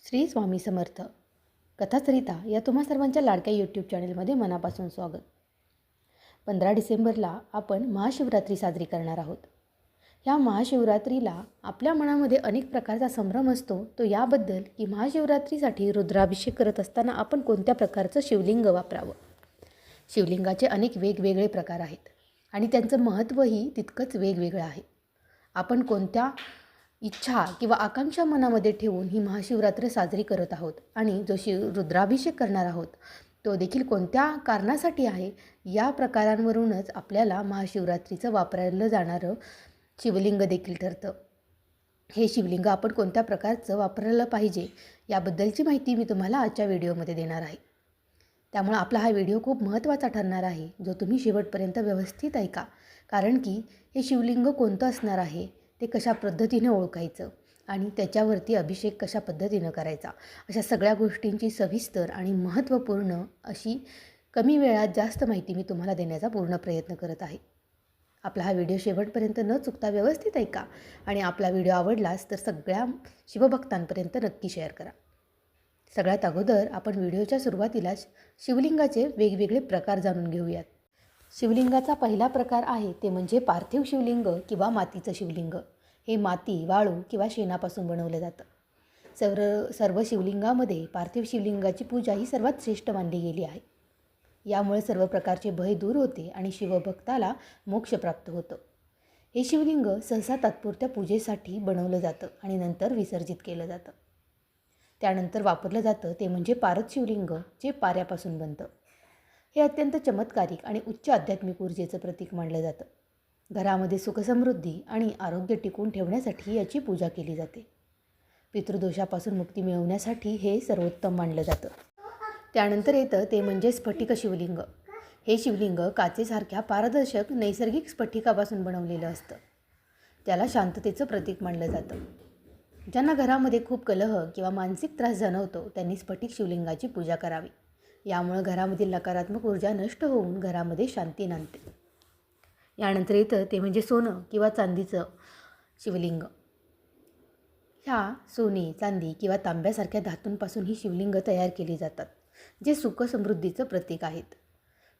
श्री स्वामी समर्थ कथाचरिता या तुम्हा सर्वांच्या लाडक्या यूट्यूब चॅनलमध्ये मनापासून स्वागत. 15 डिसेंबरला आपण महाशिवरात्री साजरी करणार आहोत. ह्या महाशिवरात्रीला आपल्या मनामध्ये अनेक प्रकारचा संभ्रम असतो तो याबद्दल की महाशिवरात्रीसाठी रुद्राभिषेक करत असताना आपण कोणत्या प्रकारचं शिवलिंग वापरावं. शिवलिंगाचे अनेक वेगवेगळे प्रकार आहेत आणि त्यांचं महत्त्वही तितकंच वेगवेगळं आहे. आपण कोणत्या इच्छा किंवा आकांक्षा मनामध्ये ठेवून ही महाशिवरात्र साजरी करत आहोत आणि जो रुद्राभिषेक करणार आहोत तो देखील कोणत्या कारणासाठी आहे या प्रकारांवरूनच आपल्याला महाशिवरात्रीचं वापरलं जाणारं शिवलिंग देखील ठरतं. हे शिवलिंग आपण कोणत्या प्रकारचं वापरलं पाहिजे याबद्दलची माहिती मी तुम्हाला आजच्या व्हिडिओमध्ये देणार आहे. त्यामुळे आपला हा व्हिडिओ खूप महत्त्वाचा ठरणार आहे जो तुम्ही शेवटपर्यंत व्यवस्थित ऐका. कारण की हे शिवलिंग कोणतं असणार आहे, ते कशा पद्धतीने ओळखायचं आणि त्याच्यावरती अभिषेक कशा पद्धतीनं करायचा, अशा सगळ्या गोष्टींची सविस्तर आणि महत्त्वपूर्ण अशी कमी वेळात जास्त माहिती मी तुम्हाला देण्याचा पूर्ण प्रयत्न करत आहे. आपला हा व्हिडिओ शेवटपर्यंत न चुकता व्यवस्थित ऐका आणि आपला व्हिडिओ आवडलास तर सगळ्या शिवभक्तांपर्यंत नक्की शेअर करा. सगळ्यात अगोदर आपण व्हिडिओच्या सुरुवातीलाच शिवलिंगाचे वेगवेगळे प्रकार जाणून घेऊयात. शिवलिंगाचा पहिला प्रकार आहे ते म्हणजे पार्थिव शिवलिंग किंवा मातीचं शिवलिंग. हे माती, वाळू किंवा शेणापासून बनवलं जातं. सर्व शिवलिंगामध्ये पार्थिव शिवलिंगाची पूजा ही सर्वात श्रेष्ठ मानली गेली आहे. यामुळे सर्व प्रकारचे भय दूर होते आणि शिवभक्ताला मोक्ष प्राप्त होतं. हे शिवलिंग सहसा तात्पुरत्या पूजेसाठी बनवलं जातं आणि नंतर विसर्जित केलं जातं. त्यानंतर वापरलं जातं ते म्हणजे पारद शिवलिंग, जे पाऱ्यापासून बनतं. हे अत्यंत चमत्कारिक आणि उच्च आध्यात्मिक ऊर्जेचं प्रतीक मानलं जातं. घरामध्ये सुखसमृद्धी आणि आरोग्य टिकवून ठेवण्यासाठी याची पूजा केली जाते. पितृदोषापासून मुक्ती मिळवण्यासाठी हे सर्वोत्तम मानलं जातं. त्यानंतर येतं ते म्हणजे स्फटिक शिवलिंग. हे शिवलिंग काचेसारख्या पारदर्शक नैसर्गिक स्फटिकापासून बनवलेलं असतं. त्याला शांततेचं प्रतीक मानलं जातं. ज्यांना घरामध्ये खूप कलह किंवा मानसिक त्रास जाणवतो त्यांनी स्फटिक शिवलिंगाची पूजा करावी. यामुळे घरामधील नकारात्मक ऊर्जा नष्ट होऊन घरामध्ये शांती नांदते. यानंतर येतं ते म्हणजे सोनं किंवा चांदीचं शिवलिंग. ह्या सोने, चांदी किंवा तांब्यासारख्या धातूंपासून ही शिवलिंग तयार केली जातात, जे सुख समृद्धीचं प्रतीक आहेत.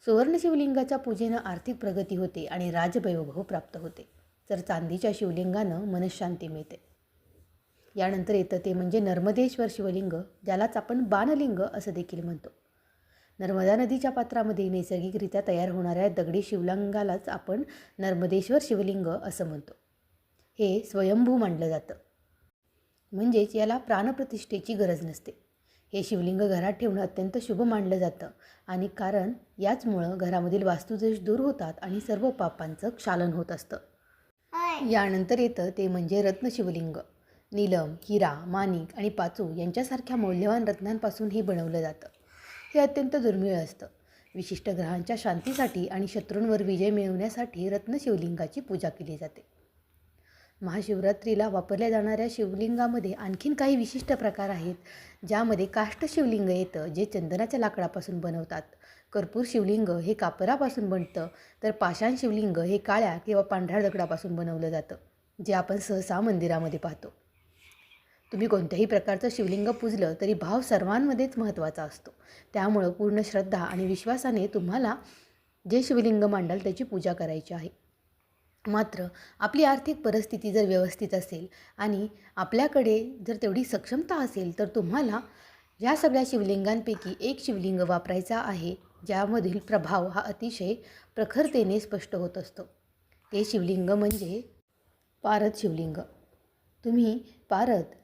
सुवर्ण शिवलिंगाच्या पूजेनं आर्थिक प्रगती होते आणि राजवैभव प्राप्त होते, तर चांदीच्या शिवलिंगानं मनःशांती मिळते. यानंतर येतं ते म्हणजे नर्मदेश्वर शिवलिंग, ज्यालाच आपण बाणलिंग असं देखील म्हणतो. नर्मदा नदीच्या पात्रामध्ये नैसर्गिकरित्या तयार होणाऱ्या दगडी शिवलिंगालाच आपण नर्मदेश्वर शिवलिंग असं म्हणतो. हे स्वयंभू मानलं जातं, म्हणजेच याला प्राणप्रतिष्ठेची गरज नसते. हे शिवलिंग घरात ठेवणं अत्यंत शुभ मानलं जातं आणि कारण याचमुळं घरामधील वास्तुदोष दूर होतात आणि सर्व पापांचं क्षालन होत असतं. यानंतर येतं ते म्हणजे रत्न शिवलिंग. नीलम, हिरा, माणिक आणि पाचू यांच्यासारख्या मौल्यवान रत्नांपासून हे बनवलं जातं. हे अत्यंत दुर्मिळ असतं. विशिष्ट ग्रहांच्या शांतीसाठी आणि शत्रूंवर विजय मिळवण्यासाठी रत्न शिवलिंगाची पूजा केली जाते. महाशिवरात्रीला वापरल्या जाणाऱ्या शिवलिंगामध्ये आणखीन काही विशिष्ट प्रकार आहेत, ज्यामध्ये काष्ठ शिवलिंग येतं, जे चंदनाच्या लाकडापासून बनवतात. कर्पूर शिवलिंग हे कापरापासून बनतं, तर पाषाण शिवलिंग हे काळ्या किंवा पांढऱ्या दगडापासून बनवलं जातं, जे आपण सहसा मंदिरामध्ये पाहतो. तुम्ही कोणत्याही प्रकारचं शिवलिंग पूजलं तरी भाव सर्वांमध्येच महत्त्वाचा असतो. त्यामुळं पूर्ण श्रद्धा आणि विश्वासाने तुम्हाला जे शिवलिंग मांडाल त्याची पूजा करायची आहे. मात्र आपली आर्थिक परिस्थिती जर व्यवस्थित असेल आणि आपल्याकडे जर तेवढी सक्षमता असेल तर तुम्हाला या सगळ्या शिवलिंगांपैकी एक शिवलिंग वापरायचा आहे, ज्यामधील प्रभाव हा अतिशय प्रखरतेने स्पष्ट होत असतो. ते शिवलिंग म्हणजे पारद शिवलिंग. तुम्ही पारद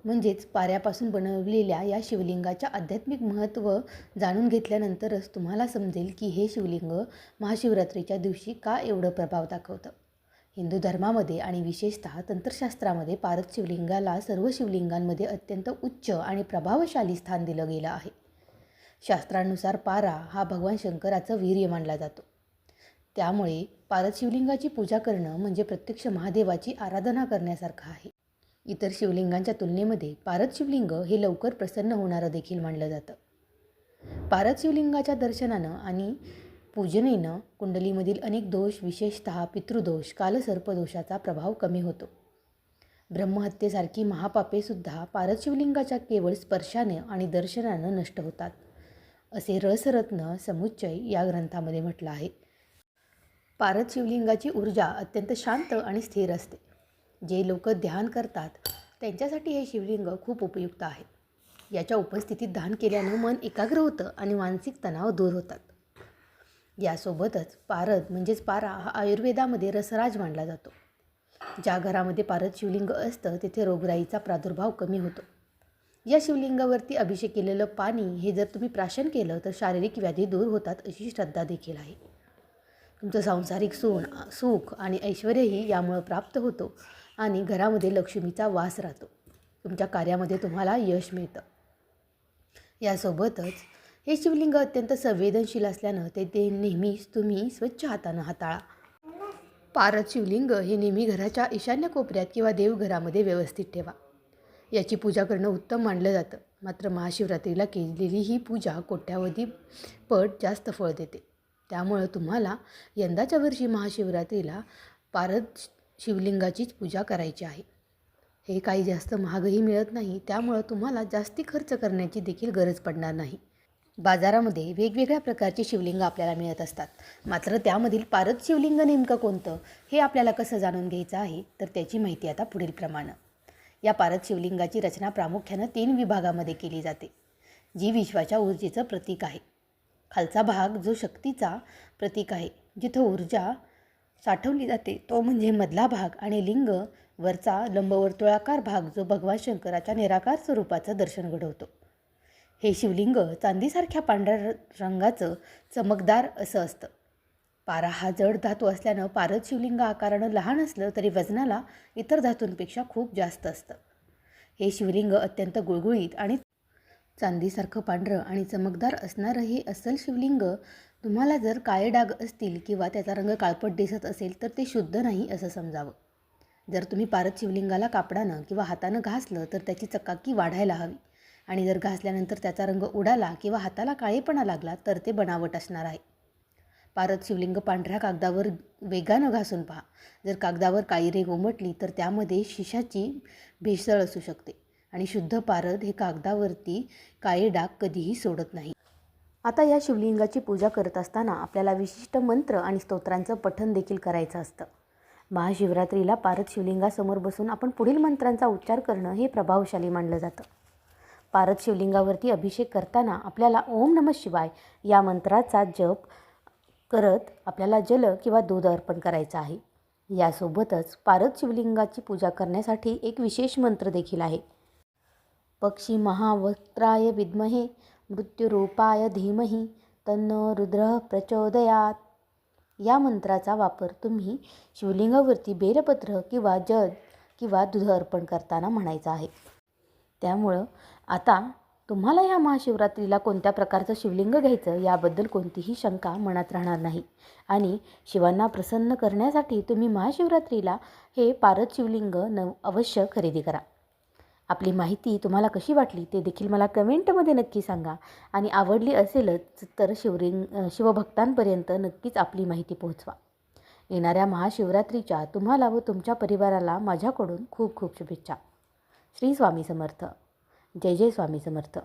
म्हणजेच पाऱ्यापासून बनवलेल्या या शिवलिंगाच्या आध्यात्मिक महत्त्व जाणून घेतल्यानंतरच तुम्हाला समजेल की हे शिवलिंग महाशिवरात्रीच्या दिवशी का एवढं प्रभाव दाखवतं. हिंदू धर्मामध्ये आणि विशेषतः तंत्रशास्त्रामध्ये पारद शिवलिंगाला सर्व शिवलिंगांमध्ये अत्यंत उच्च आणि प्रभावशाली स्थान दिलं गेलं आहे. शास्त्रानुसार पारा हा भगवान शंकराचं वीर्य मानला जातो. त्यामुळे पारद शिवलिंगाची पूजा करणं म्हणजे प्रत्यक्ष महादेवाची आराधना करण्यासारखं आहे. इतर शिवलिंगांच्या तुलनेमध्ये पारद शिवलिंग हे लवकर प्रसन्न होणारं देखील मानलं जातं. पारद शिवलिंगाच्या दर्शनानं आणि पूजनेनं कुंडलीमधील अनेक दोष, विशेषतः पितृदोष, कालसर्पदोषाचा प्रभाव कमी होतो. ब्रह्महत्येसारखी महापापेसुद्धा पारद शिवलिंगाच्या केवळ स्पर्शाने आणि दर्शनानं नष्ट होतात, असे रसरत्न समुच्चय या ग्रंथामध्ये म्हटलं आहे. पारद शिवलिंगाची ऊर्जा अत्यंत शांत आणि स्थिर असते. जे लोक ध्यान करतात त्यांच्यासाठी हे शिवलिंग खूप उपयुक्त आहे. याच्या उपस्थितीत ध्यान केल्यानं मन एकाग्र होतं आणि मानसिक तणाव दूर होतात. यासोबतच पारद म्हणजेच पारा हा आयुर्वेदामध्ये रसराज मानला जातो. ज्या घरामध्ये पारद शिवलिंग असतं तिथे रोगराईचा प्रादुर्भाव कमी होतो. या शिवलिंगावरती अभिषेक केलेलं पाणी हे जर तुम्ही प्राशन केलं तर शारीरिक व्याधी दूर होतात अशी श्रद्धा देखील आहे. तुमचं सांसारिक सुख आणि ऐश्वर्यही यामुळं प्राप्त होतो आणि घरामध्ये लक्ष्मीचा वास राहतो. तुमच्या कार्यामध्ये तुम्हाला यश मिळतं. यासोबतच हे शिवलिंग अत्यंत संवेदनशील असल्यानं ते नेहमीच तुम्ही स्वच्छ हातानं हाताळा. पारद शिवलिंग हे नेहमी घराच्या ईशान्य कोपऱ्यात किंवा देवघरामध्ये व्यवस्थित ठेवा. याची पूजा करणं उत्तम मानलं जातं. मात्र महाशिवरात्रीला केलेली ही पूजा कोट्यावधी पट जास्त फळ देते. त्यामुळं तुम्हाला यंदाच्या वर्षी महाशिवरात्रीला पारद शिवलिंगाचीच पूजा करायची आहे. हे काही जास्त महागही मिळत नाही, त्यामुळं तुम्हाला जास्ती खर्च करण्याची देखील गरज पडणार नाही. बाजारामध्ये वेगवेगळ्या प्रकारची शिवलिंग आपल्याला मिळत असतात. मात्र त्यामधील पारद शिवलिंग नेमकं कोणतं हे आपल्याला कसं जाणून घ्यायचं आहे, तर त्याची माहिती आता पुढील प्रमाणे. या पारद शिवलिंगाची रचना प्रामुख्यानं 3 विभागामध्ये केली जाते, जी विश्वाच्या ऊर्जेचं प्रतीक आहे. खालचा भाग जो शक्तीचा प्रतीक आहे, जिथं ऊर्जा साठवली जाते, तो म्हणजे मधला भाग, आणि लिंग वरचा लंबवर्तुळाकार भाग जो भगवान शंकराच्या निराकार स्वरूपाचं दर्शन घडवतो. हे शिवलिंग चांदीसारख्या पांढऱ्या रंगाचं चमकदार असं असतं. पारा हा जड धातू असल्यानं पारद शिवलिंग आकारानं लहान असलं तरी वजनाला इतर धातूंपेक्षा खूप जास्त असतं. हे शिवलिंग अत्यंत गुळगुळीत आणि चांदीसारखं पांढरं आणि चमकदार असणारं हे अस्सल शिवलिंग तुम्हाला जर काळे डाग असतील किंवा त्याचा रंग काळपट दिसत असेल तर ते शुद्ध नाही असं समजावं. जर तुम्ही पारद शिवलिंगाला कापडानं किंवा हातानं घासलं तर त्याची चकाकी वाढायला हवी, आणि जर घासल्यानंतर त्याचा रंग उडाला किंवा हाताला काळेपणा लागला तर ते बनावट असणार आहे. पारद शिवलिंग पांढऱ्या कागदावर वेगानं घासून पहा. जर कागदावर काळी रेघ उमटली तर त्यामध्ये शिशाची भेसळ असू शकते, आणि शुद्ध पारद हे कागदावरती काळे डाग कधीही सोडत नाही. आता या शिवलिंगाची पूजा करत असताना आपल्याला विशिष्ट मंत्र आणि स्तोत्रांचं पठण देखील करायचं असतं. महाशिवरात्रीला पारद शिवलिंगासमोर बसून आपण पुढील मंत्रांचा उच्चार करणं हे प्रभावशाली मानलं जातं. पारद शिवलिंगावरती अभिषेक करताना आपल्याला ओम नमः शिवाय या मंत्राचा जप करत आपल्याला जल किंवा दूध अर्पण करायचं आहे. यासोबतच पारद शिवलिंगाची पूजा करण्यासाठी एक विशेष मंत्र देखील आहे. पक्षी महावक्त्राय विद्महे मृत्युरूपाय धीमहि तन्नो रुद्रः प्रचोदयात. या मंत्राचा वापर तुम्ही शिवलिंगावरती बेलपत्र किंवा जल किंवा दूध अर्पण करताना म्हणायचा आहे. त्यामुळं आता तुम्हाला ह्या महाशिवरात्रीला कोणत्या प्रकारचं शिवलिंग घ्यायचं याबद्दल कोणतीही शंका मनात राहणार नाही, आणि शिवांना प्रसन्न करण्यासाठी तुम्ही महाशिवरात्रीला हे पारद शिवलिंग अवश्य खरेदी करा. आपली माहिती तुम्हाला कशी वाटली ते देखील मला कमेंटमध्ये नक्की सांगा, आणि आवडली असेलच तर शिवभक्तांपर्यंत नक्कीच आपली माहिती पोहोचवा. येणाऱ्या महाशिवरात्रीच्या तुम्हाला व तुमच्या परिवाराला माझ्याकडून खूप खूप शुभेच्छा. श्री स्वामी समर्थ. जय जय स्वामी समर्थ.